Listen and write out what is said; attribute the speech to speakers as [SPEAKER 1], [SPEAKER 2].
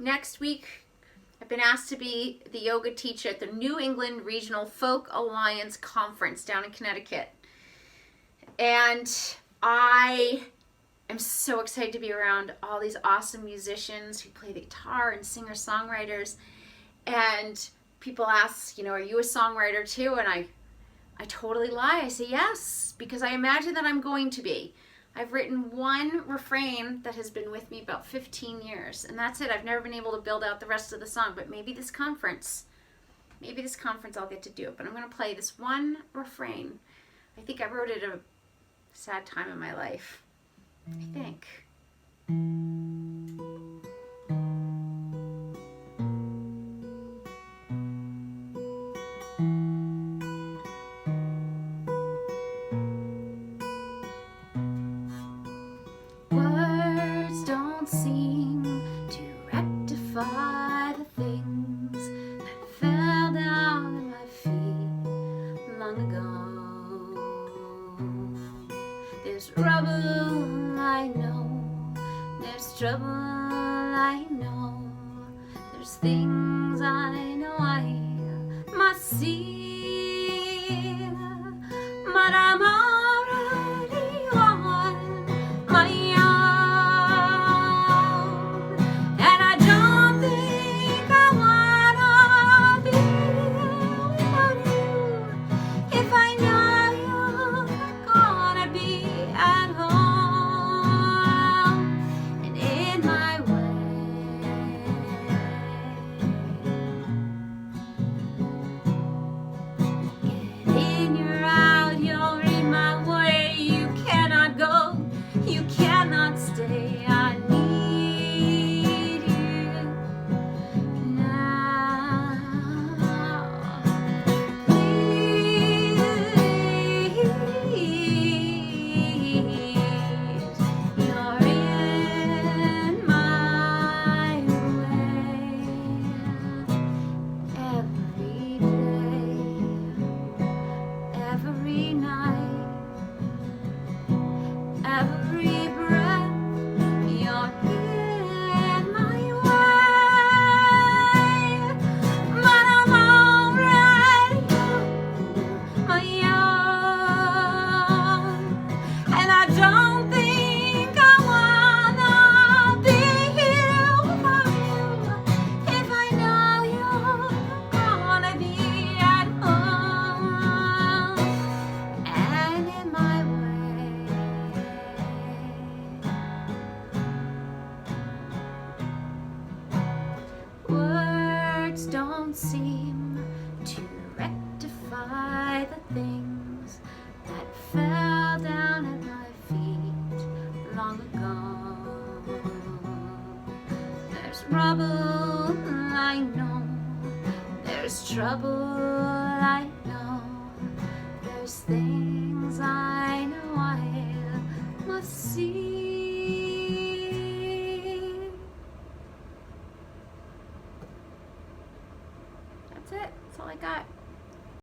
[SPEAKER 1] next week I've been asked to be the yoga teacher at the New England Regional Folk Alliance Conference down in Connecticut. And I am so excited to be around all these awesome musicians who play the guitar and singer-songwriters. And people ask, are you a songwriter too? And I totally lie. I say yes, because I imagine that I'm going to be. I've written one refrain that has been with me about 15 years, and that's it. I've never been able to build out the rest of the song, but maybe this conference I'll get to do it. But I'm going to play this one refrain. I think I wrote it at a sad time in my life, I think. Words don't seem to rectify the things that fell down at my feet long ago. There's rubble, I know. There's trouble, I know. There's things I know I must see, but I'm already on my own, and I don't think I wanna be without you. If I know you're gonna be at home and in my way. Get in, you're out, you'll read my way. You cannot go, you cannot stay. I need you now. Please, you're in my way every day, every night, every breath. You're in my way, but I'm already on my own, and I don't think I wanna be here without you. If I know you're gonna be at home and in my way. Words don't seem to rectify the things that fell down at my feet long ago. There's rubble, I know. There's trouble, I know. There's things I know I must see.